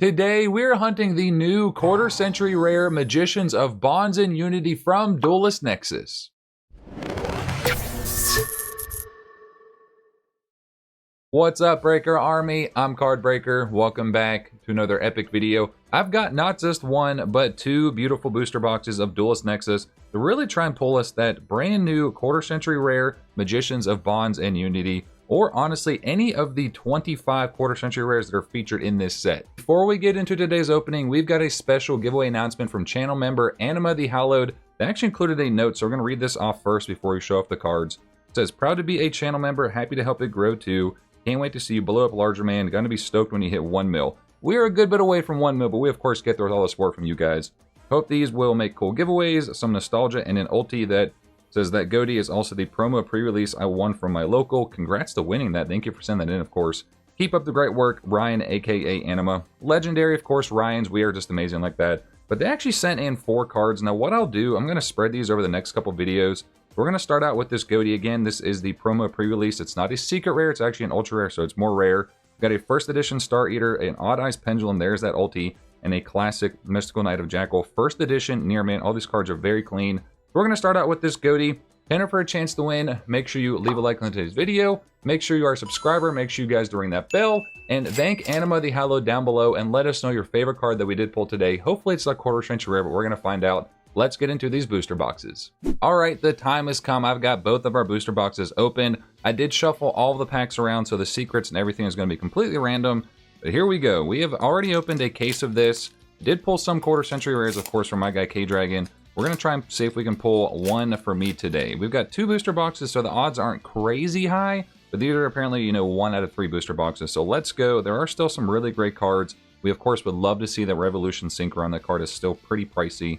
Today, we're hunting the new quarter-century rare Magicians of Bonds and Unity from Duelist Nexus. What's up, Breaker Army? I'm CardBreaker. Welcome back to another epic video. I've got not just one, but two beautiful booster boxes of Duelist Nexus to really try and pull us that brand new quarter-century rare Magicians of Bonds and Unity, or honestly, any of the 25 quarter-century rares that are featured in this set. Before we get into today's opening, we've got a special giveaway announcement from channel member Anima the Hallowed that actually included a note, so we're going to read this off first before we show off the cards. It says, proud to be a channel member, happy to help it grow too. Can't wait to see you blow up larger, man. Gonna be stoked when you hit 1 mil. We are a good bit away from 1 mil, but we of course get there with all the support from you guys. Hope these will make cool giveaways, some nostalgia, and an ulti that says that Goatee is also the promo pre-release I won from my local. Congrats to winning that. Thank you for sending that in, of course. Keep up the great work, Ryan, aka Anima. Legendary, of course, Ryan's. We are just amazing like that. But they actually sent in 4 cards. Now, what I'll do, I'm going to spread these over the next couple videos. We're going to start out with this Goatee again. This is the promo pre-release. It's not a secret rare. It's actually an ultra rare, so it's more rare. We've got a first edition Star Eater, an Odd Eyes Pendulum. There's that ulti. And a classic Mystical Knight of Jackal. First edition, near man. All these cards are very clean. We're going to start out with this Goatee. Enter for a chance to win. Make sure you leave a like on today's video. Make sure you are a subscriber. Make sure you guys ring that bell. And thank Anima the Hallowed down below. And let us know your favorite card that we did pull today. Hopefully it's a quarter-century rare, but we're going to find out. Let's get into these booster boxes. All right, the time has come. I've got both of our booster boxes open. I did shuffle all the packs around, so the secrets and everything is going to be completely random. But here we go. We have already opened a case of this. Did pull some quarter-century rares, of course, from my guy K-Dragon. We're going to try and see if we can pull one for me today. We've got 2 booster boxes, so the odds aren't crazy high. But these are apparently, 1 out of 3 booster boxes. So let's go. There are still some really great cards. We, of course, would love to see that Revolution Synchron. That card is still pretty pricey.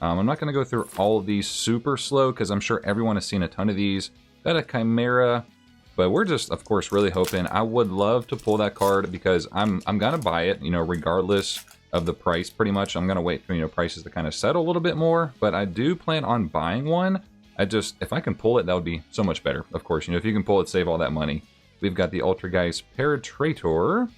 I'm not going to go through all of these super slow because I'm sure everyone has seen a ton of these. Got a Chimera, but we're just, of course, really hoping. I would love to pull that card because I'm going to buy it, regardless of the price. Pretty much, I'm going to wait for, prices to kind of settle a little bit more, but I do plan on buying one. If I can pull it, that would be so much better. Of course, if you can pull it, save all that money. We've got the Ultrageist Paratrator.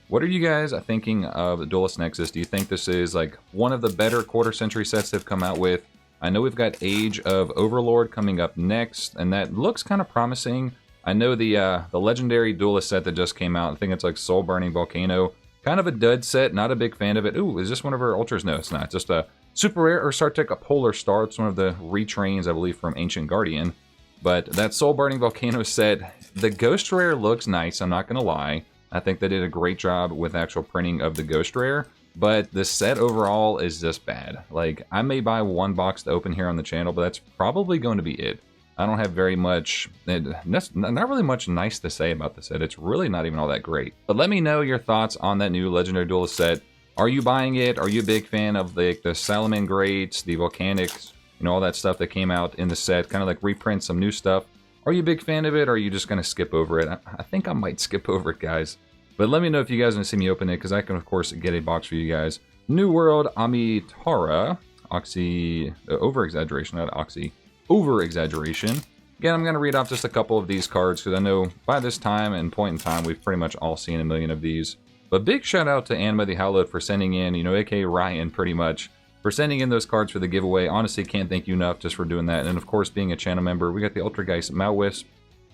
What are you guys thinking of Duelist Nexus? Do you think this is like one of the better quarter-century sets they've come out with? I know we've got Age of Overlord coming up next, and that looks kind of promising. I know the legendary Duelist set that just came out, I think it's like Soul Burning Volcano. Kind of a dud set, not a big fan of it. Ooh, is this one of our ultras? No, it's not. It's just a super rare Ursartek, a Polar Star. It's one of the retrains, I believe, from Ancient Guardian. But that Soul Burning Volcano set, the Ghost Rare looks nice, I'm not going to lie. I think they did a great job with actual printing of the Ghost Rare, but the set overall is just bad. Like, I may buy 1 box to open here on the channel, but that's probably going to be it. I don't have very much, not really much nice to say about the set. It's really not even all that great. But let me know your thoughts on that new Legendary Duelist set. Are you buying it? Are you a big fan of the Salamangreats, the Volcanics, all that stuff that came out in the set, kind of like reprint some new stuff? Are you a big fan of it, or are you just going to skip over it? I think I might skip over it, guys. But let me know if you guys want to see me open it, because I can, of course, get a box for you guys. New World Amitara. Over-exaggeration, not Oxy. Over-exaggeration. Again, I'm going to read off just a couple of these cards, because I know by this time and point in time, we've pretty much all seen a million of these. But big shout out to Anima the Hallowed for sending in, aka Ryan, pretty much, for sending in those cards for the giveaway. Honestly, can't thank you enough just for doing that. And of course, being a channel member, we got the Ultrageist Malwisp.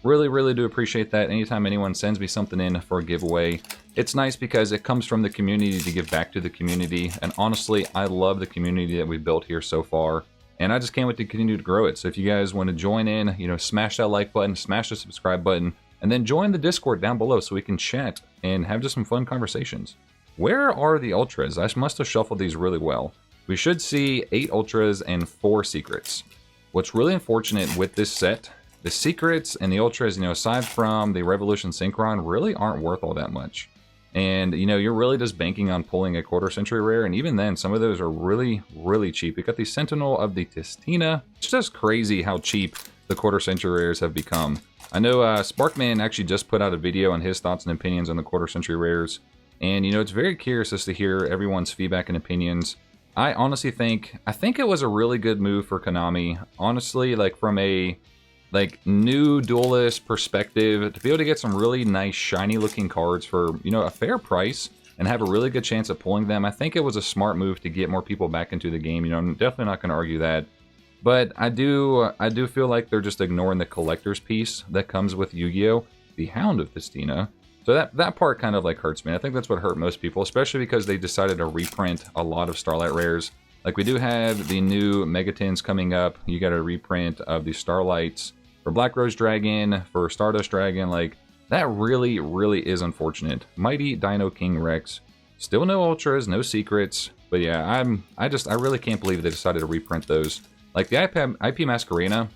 Really, really do appreciate that. Anytime anyone sends me something in for a giveaway, it's nice because it comes from the community to give back to the community. And honestly, I love the community that we've built here so far. And I just can't wait to continue to grow it. So if you guys want to join in, smash that like button, smash the subscribe button, and then join the Discord down below so we can chat and have just some fun conversations. Where are the Ultras? I must have shuffled these really well. We should see 8 Ultras and 4 Secrets. What's really unfortunate with this set, the Secrets and the Ultras, aside from the Revolution Synchron, really aren't worth all that much. And, you're really just banking on pulling a quarter-century rare, and even then, some of those are really, really cheap. We got the Sentinel of the Tistina. It's just crazy how cheap the quarter-century rares have become. I know Sparkman actually just put out a video on his thoughts and opinions on the quarter-century rares. And, it's very curious as to hear everyone's feedback and opinions. I honestly think it was a really good move for Konami. Honestly, like from a new Duelist perspective, to be able to get some really nice shiny looking cards for, a fair price. and have a really good chance of pulling them. I think it was a smart move to get more people back into the game. You know, I'm definitely not going to argue that. But I do feel like they're just ignoring the collector's piece that comes with Yu-Gi-Oh! The Hound of Festina. So that part kind of like hurts me. I think that's what hurt most people, especially because they decided to reprint a lot of Starlight rares. Like, we do have the new Megatins coming up. You got a reprint of the Starlights for Black Rose Dragon, for Stardust Dragon. Like, that really, really is unfortunate. Mighty Dino King Rex. Still no Ultras, no Secrets. But yeah, I really can't believe they decided to reprint those. Like, the IP Masquerena,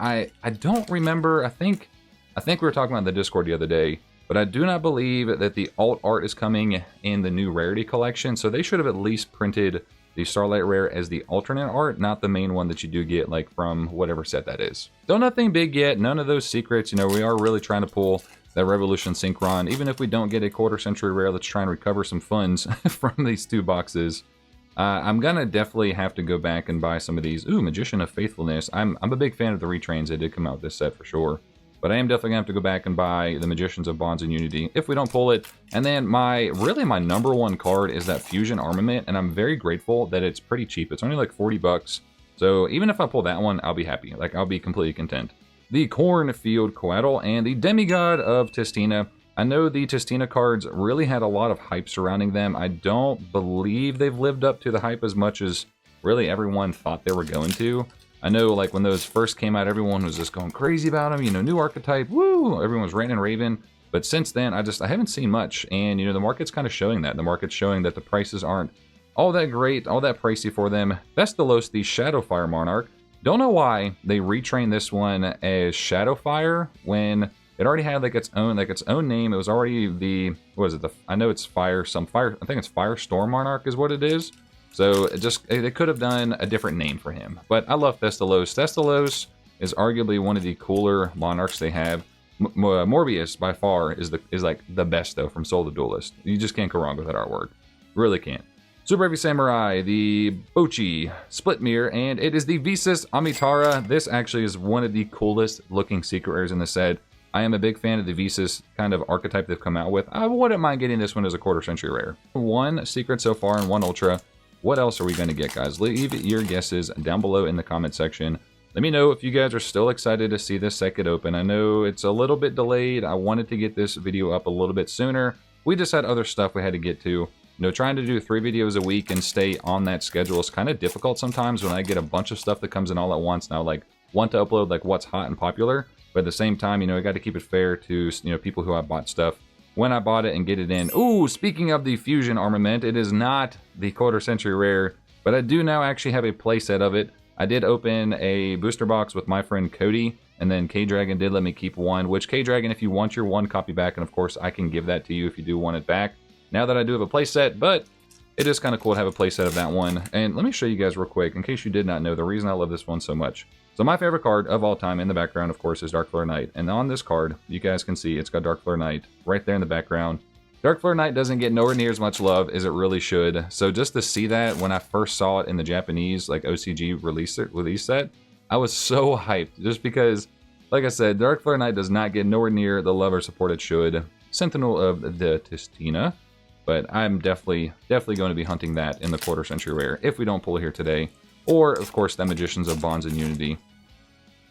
I don't remember. I think we were talking about in the Discord the other day. But I do not believe that the alt art is coming in the new Rarity Collection. So they should have at least printed the Starlight Rare as the alternate art, not the main one that you do get, like, from whatever set that is. Still nothing big yet, none of those secrets. You know, we are really trying to pull that Revolution Synchron. Even if we don't get a quarter century rare, let's try and recover some funds from these 2 boxes. I'm gonna definitely have to go back and buy some of these. Ooh, Magician of Faithfulness. I'm a big fan of the retrains. They did come out with this set for sure. But I am definitely going to have to go back and buy the Magicians of Bonds and Unity if we don't pull it. And then my number one card is that Fusion Armament, and I'm very grateful that it's pretty cheap. It's only like 40 bucks. So even if I pull that one, I'll be happy. Like, I'll be completely content. The Cornfield Coatl and the Demigod of Testina. I know the Testina cards really had a lot of hype surrounding them. I don't believe they've lived up to the hype as much as really everyone thought they were going to. I know, like, when those first came out, everyone was just going crazy about them. You know, new archetype, woo! Everyone was ranting and raving. But since then, I haven't seen much. And, you know, the market's kind of showing that. The market's showing that the prices aren't all that great, all that pricey for them. Vestalos, the Shadowfire Monarch. Don't know why they retrained this one as Shadowfire when it already had, like, its own name. It was already the, what is it? I know it's I think it's Firestorm Monarch is what it is. So they could have done a different name for him. But I love Thestalos. Thestalos is arguably one of the cooler monarchs they have. Morbius, by far, is like the best, though, from Soul the Duelist. You just can't go wrong with that artwork. Really can't. Super Heavy Samurai, the Bochi, Split Mirror, and it is the Visas Amitara. This actually is one of the coolest looking secret rares in the set. I am a big fan of the Visas kind of archetype they've come out with. I wouldn't mind getting this one as a quarter century rare. 1 secret so far and 1 ultra. What else are we going to get, guys? Leave your guesses down below in the comment section. Let me know if you guys are still excited to see this set get open. I know it's a little bit delayed. I wanted to get this video up a little bit sooner. We just had other stuff we had to get to. You know, trying to do 3 videos a week and stay on that schedule is kind of difficult sometimes when I get a bunch of stuff that comes in all at once. Now, like, want to upload, like, what's hot and popular. But at the same time, you know, I got to keep it fair to, you know, people who I bought stuff when I bought it and get it in. Ooh, speaking of the Fusion Armament, it is not the quarter century rare, but I do now actually have a playset of it. I did open a booster box with my friend Cody, and then K-Dragon did let me keep 1, which K-Dragon, if you want your 1 copy back, and of course I can give that to you if you do want it back, now that I do have a playset, but it is kind of cool to have a playset of that one. And let me show you guys real quick, in case you did not know, the reason I love this one so much. So my favorite card of all time in the background, of course, is Dark Flare Knight. And on this card, you guys can see it's got Dark Flare Knight right there in the background. Dark Flare Knight doesn't get nowhere near as much love as it really should. So just to see that when I first saw it in the Japanese, like, OCG release set, I was so hyped. Just because, like I said, Dark Flare Knight does not get nowhere near the love or support it should. Sentinel of the Testina. But I'm definitely going to be hunting that in the quarter century rare if we don't pull it here today. Or, of course, the Magicians of Bonds and Unity.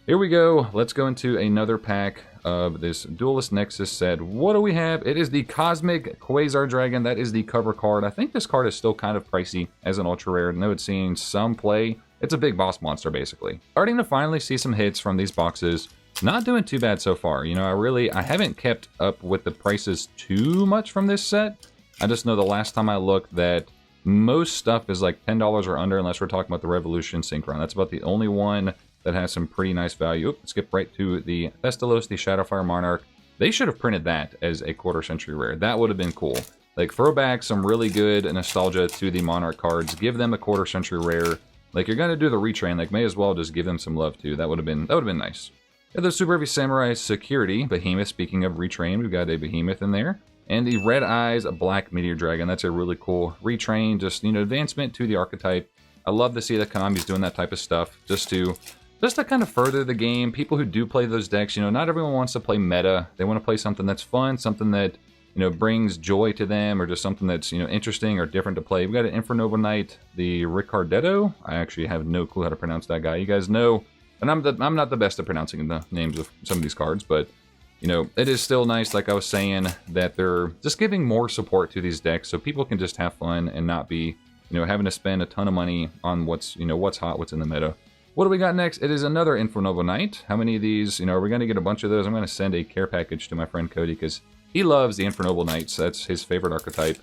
Here we go. Let's go into another pack of this Duelist Nexus set. What do we have? It is the Cosmic Quasar Dragon. That is the cover card. I think this card is still kind of pricey as an ultra rare. I know it's seeing some play. It's a big boss monster, basically. Starting to finally see some hits from these boxes. Not doing too bad so far. You know, I haven't kept up with the prices too much from this set. I just know the last time I looked that most stuff is like $10 or under, unless we're talking about the Revolution Synchron. That's about the only one that has some pretty nice value. Oop, skip right to the Thestalos, the Shadowfire Monarch. They should have printed that as a quarter century rare. That would have been cool. Like, throw back some really good nostalgia to the Monarch cards. Give them a quarter century rare. Like, you're gonna do the retrain, like, may as well just give them some love too. That would have been nice. Yeah, the Super Heavy Samurai Security Behemoth. Speaking of retrain, we've got a Behemoth in there. And the Red Eyes Black Meteor Dragon. That's a really cool retrain, just, you know, advancement to the archetype. I love to see that Konami's doing that type of stuff, just to kind of further the game. People who do play those decks, you know, not everyone wants to play meta. They want to play something that's fun, something that, brings joy to them, or just something that's, interesting or different to play. We got an Infernova Knight, the Ricardetto. I actually have no clue how to pronounce that guy. You guys know, and I'm not the best at pronouncing the names of some of these cards, but it is still nice, like I was saying, that they're just giving more support to these decks so people can just have fun and not be, having to spend a ton of money on what's hot, what's in the meta. What do we got next? It is another Infernova Knight. How many of these, are we going to get a bunch of those? I'm going to send a care package to my friend Cody because he loves the Infernova Knights. That's his favorite archetype.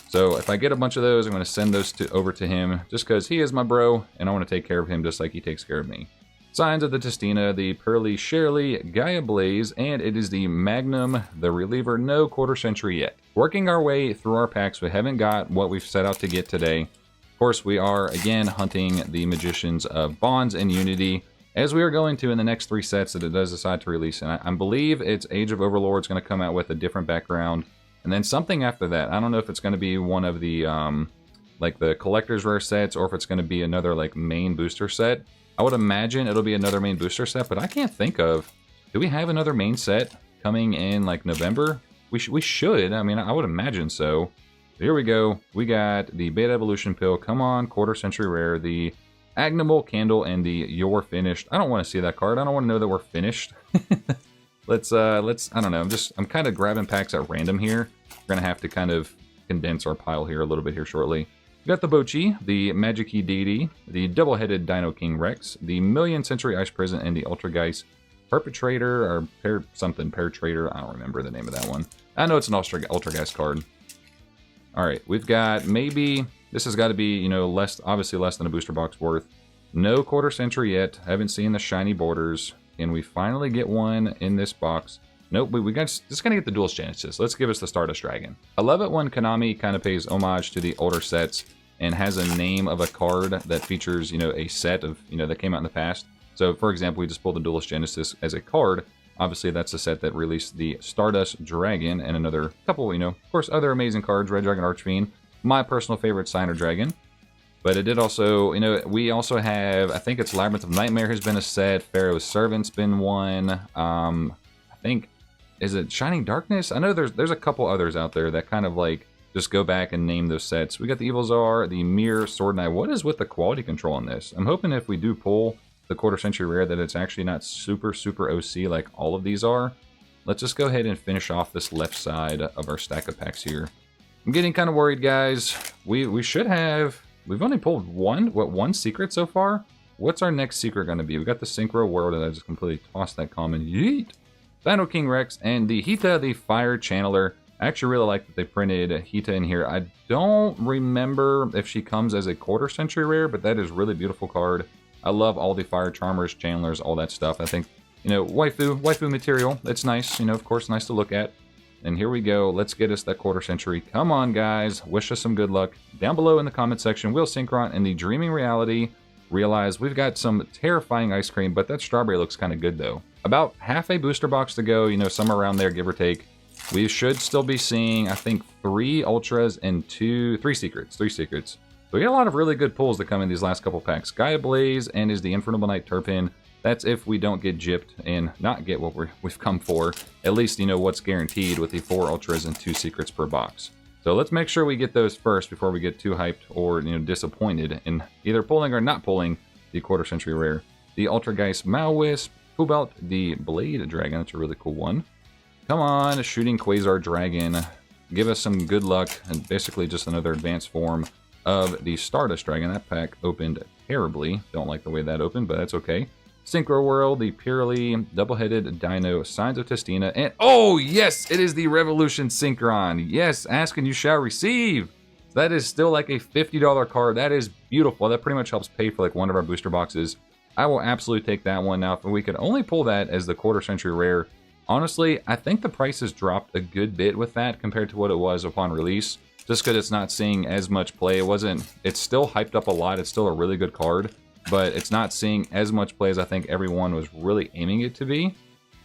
So if I get a bunch of those, I'm going to send those over to him just because he is my bro and I want to take care of him just like he takes care of me. Signs of the Testina, the Pearly Shirley, Gaia Blaze, and it is the Magnum, the Reliever, no quarter century yet. Working our way through our packs, we haven't got what we've set out to get today. Of course, we are, again, hunting the Magicians of Bonds and Unity, as we are going to in the next 3 sets that it does decide to release. And I believe it's Age of Overlord is going to come out with a different background, and then something after that. I don't know if it's going to be one of the, like the Collector's Rare sets, or if it's going to be another, like, main booster set. I would imagine it'll be another main booster set, but I can't think of... Do we have another main set coming in, like, November? We should. I mean, I would imagine so. Here we go. We got the Beta Evolution Pill. Come on, quarter century rare. The Agnimal Candle and the You're Finished. I don't want to see that card. I don't want to know that we're finished. let's, I don't know. I'm kind of grabbing packs at random here. We're going to have to kind of condense our pile here a little bit here shortly. We got the Bochi, the Magic-Key Deity, the Double-Headed Dino King Rex, the Million Century Ice Prison, and the Ultrageist Perpetrator, or Paratrader. I don't remember the name of that one. I know it's an Ultrageist card. Alright, we've got maybe... This has got to be, obviously less than a booster box worth. No quarter century yet. Haven't seen the shiny borders. Can we finally get one in this box? Nope, we just gonna get the Duelist Genesis. Let's give us the Stardust Dragon. I love it when Konami kind of pays homage to the older sets and has a name of a card that features, a set of, that came out in the past. So, for example, we just pulled the Duelist Genesis as a card. Obviously, that's the set that released the Stardust Dragon and another couple, of course, other amazing cards. Red Dragon Archfiend, my personal favorite Signer Dragon. But it did also, we also have, I think it's Labyrinth of Nightmare has been a set. Pharaoh's Servant's been one. I think... Is it Shining Darkness? I know there's a couple others out there that kind of like just go back and name those sets. We got the Evil Czar, the Mirror, Sword Knight. What is with the quality control on this? I'm hoping if we do pull the quarter century rare that it's actually not super OC like all of these are. Let's just go ahead and finish off this left side of our stack of packs here. I'm getting kind of worried, guys. We should have... We've only pulled one secret so far? What's our next secret going to be? We got the Synchro World, and I just completely tossed that common. Yeet! Dino King Rex, and the Hita, the Fire Channeler. I actually really like that they printed Hita in here. I don't remember if she comes as a quarter century rare, but that is a really beautiful card. I love all the Fire Charmers, Channelers, all that stuff. I think, waifu material. It's nice, of course, nice to look at. And here we go. Let's get us that quarter century. Come on, guys. Wish us some good luck. Down below in the comment section, we'll Synchron and the Dreaming Reality. Realize we've got some terrifying ice cream, but that strawberry looks kind of good, though. About half a booster box to go, somewhere around there, give or take. We should still be seeing, I think, 3 Ultras and 3 Secrets. 3 Secrets. So we got a lot of really good pulls that come in these last couple packs. Gaia Blaze and is the Infernal Knight Turpin. That's if we don't get gypped and not get what we've come for. At least, what's guaranteed with the 4 Ultras and 2 Secrets per box. So let's make sure we get those first before we get too hyped or, disappointed in either pulling or not pulling the quarter century rare. The Ultrageist Maowisp. Who about the Blade Dragon? That's a really cool one. Come on, Shooting Quasar Dragon. Give us some good luck. And basically just another advanced form of the Stardust Dragon. That pack opened terribly. Don't like the way that opened, but that's okay. Synchro World, the Purely Double-Headed Dino, Signs of Testina, and oh yes, it is the Revolution Synchron. Yes, ask and you shall receive. That is still like a $50 card. That is beautiful. That pretty much helps pay for like one of our booster boxes. I will absolutely take that one. Now, if we could only pull that as the quarter century rare, honestly, I think the price has dropped a good bit with that compared to what it was upon release. Just because it's not seeing as much play. It's still hyped up a lot. It's still a really good card, but it's not seeing as much play as I think everyone was really aiming it to be.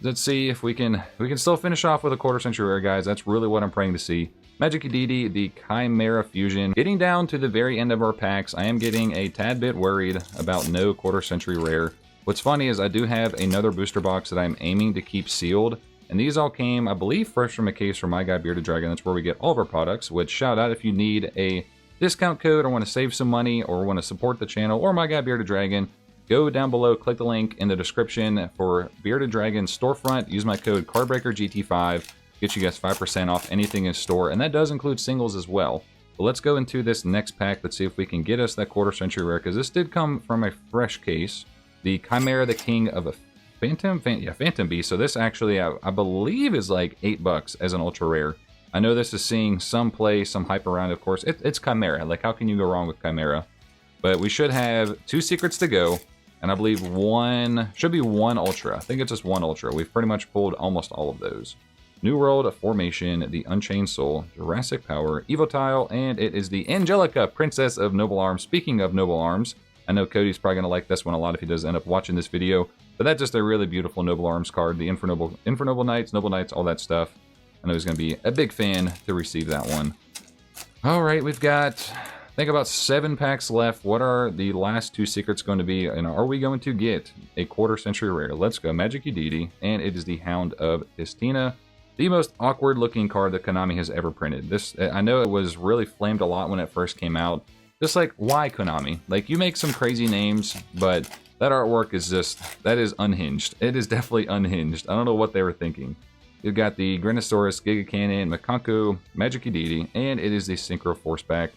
Let's see if we can still finish off with a quarter century rare, guys. That's really what I'm praying to see. Magic-Key Deity, the Chimera Fusion. Getting down to the very end of our packs, I am getting a tad bit worried about no quarter century rare. What's funny is I do have another booster box that I'm aiming to keep sealed, And these all came, I believe, fresh from a case from my guy Bearded Dragon. That's where we get all of our products, which shout out if you need a discount code or want to save some money or want to support the channel or my guy Bearded Dragon. Go down below, click the link in the description for Bearded Dragon's storefront. Use my code CardBreakerGT5. Get you guys 5% off anything in store, and that does include singles as well. But let's go into this next pack. Let's see if we can get us that quarter century rare, because this did come from a fresh case. The Chimera, the King of a Phantom Beast. So this actually, I believe, is like $8 as an ultra rare. I know this is seeing some play, some hype around, of course. It's Chimera. Like, how can you go wrong with Chimera? But we should have 2 secrets to go, and I believe should be one ultra. I think it's just one ultra. We've pretty much pulled almost all of those. New World, Formation, the Unchained Soul, Jurassic Power, Evotile, and it is the Angelica, Princess of Noble Arms. Speaking of Noble Arms, I know Cody's probably going to like this one a lot if he does end up watching this video, but that's just a really beautiful Noble Arms card. The Infernoble Knights, Noble Knights, all that stuff. I know he's going to be a big fan to receive that one. All right, we've got, I think, about 7 packs left. What are the last 2 secrets going to be, and are we going to get a quarter century rare? Let's go. Magic Udidi, and it is the Hound of Tistina. The most awkward looking card that Konami has ever printed. This, I know it was really flamed a lot when it first came out. Just like, why Konami? Like, you make some crazy names, but that artwork is just, that is unhinged. It is definitely unhinged. I don't know what they were thinking. You've got the Grinosaurus, Giga Cannon, Makanko, Magic Udidi, and it is the Synchro Force Pack.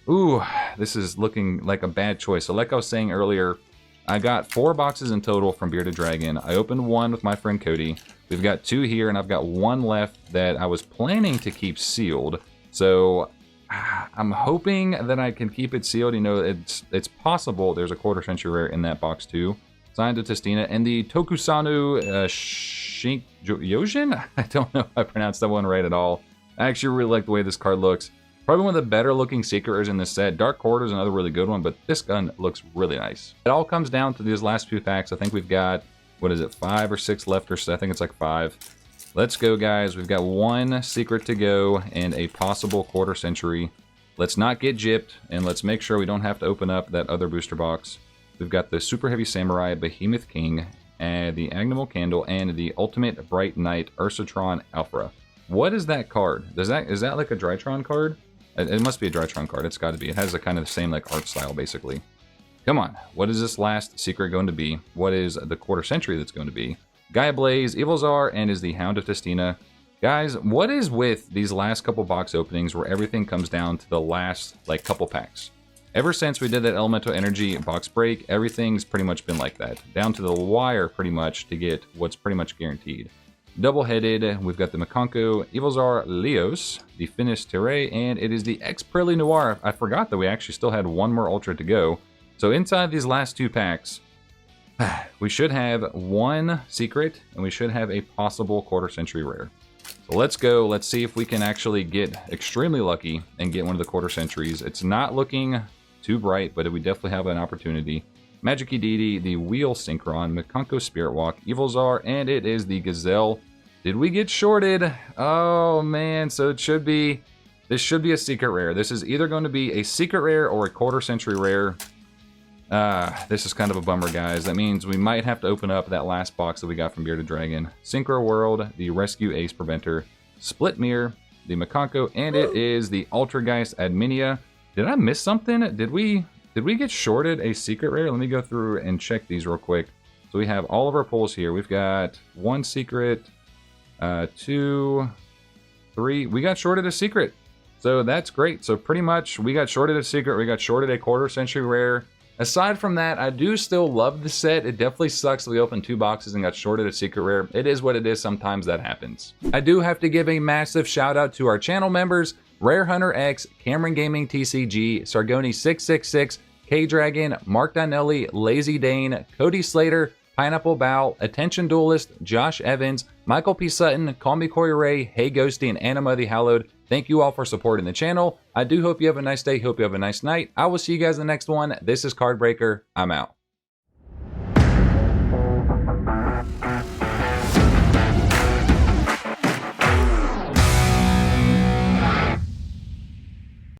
Ooh, this is looking like a bad choice. So like I was saying earlier, I got 4 boxes in total from Bearded Dragon. I opened one with my friend Cody. We've got 2 here, and I've got 1 left that I was planning to keep sealed. So I'm hoping that I can keep it sealed. You know, it's possible there's a quarter century rare in that box too. Signed to Tistina, and the Tokusanu Yojin? I don't know if I pronounced that one right at all. I actually really like the way this card looks. Probably one of the better looking secret rares in this set. Dark Corridor is another really good one, but this gun looks really nice. It all comes down to these last few packs. I think we've got, what is it, 5 or 6 left, or so. I think it's like 5. Let's go, guys. We've got 1 secret to go and a possible quarter century. Let's not get gypped, and let's make sure we don't have to open up that other booster box. We've got the Super Heavy Samurai, Behemoth King, and the Agnimal Candle, and the Ultimate Bright Knight, Ursatron Alpha. What is that card? Is that like a Drytron card? It must be a Drytron card. It's got to be. It has a kind of the same like art style, basically. Come on. What is this last secret going to be? What is the quarter century that's going to be? Gaia Blaze, Evilzar, and is the Hound of Tistina. Guys, what is with these last couple box openings where everything comes down to the last like couple packs? Ever since we did that Elemental Energy box break, everything's pretty much been like that. Down to the wire, pretty much, to get what's pretty much guaranteed. Double-headed, we've got the Makanko, Evilzar, Leos, the Finis Terrae, and it is the X-Pearly Noir. I forgot that we actually still had 1 more Ultra to go. So inside these last 2 packs, we should have 1 secret, and we should have a possible quarter century rare. So let's go. Let's see if we can actually get extremely lucky and get one of the quarter centuries. It's not looking too bright, but we definitely have an opportunity. Magic Udidi, the Wheel Synchron, Makanko Spirit Walk, Evilzar, and it is the Gazelle. Did we get shorted? Oh man, so this should be a secret rare. This is either going to be a secret rare or a quarter century rare. This is kind of a bummer, guys. That means we might have to open up that last box that we got from Bearded Dragon. Synchro World, the Rescue Ace Preventer, Split Mirror, the Makanko, and it is the Ultrageist Adminia. Did I miss something? Did we get shorted a secret rare? Let me go through and check these real quick. So we have all of our pulls here. We've got 1 secret, 2, 3. We got shorted a secret. So that's great. So pretty much we got shorted a secret. We got shorted a quarter century rare. Aside from that, I do still love the set. It definitely sucks that we opened 2 boxes and got shorted a secret rare. It is what it is. Sometimes that happens. I do have to give a massive shout out to our channel members: Rare Hunter X, Cameron Gaming TCG, Sargoni 666, K-Dragon, Mark Donnelly, Lazy Dane, Cody Slater, Pineapple Bow, Attention Duelist, Josh Evans, Michael P. Sutton, Call Me Corey Ray, Hey Ghosty, and Anima the Hallowed. Thank you all for supporting the channel. I do hope you have a nice day. Hope you have a nice night. I will see you guys in the next one. This is CardBreaker. I'm out.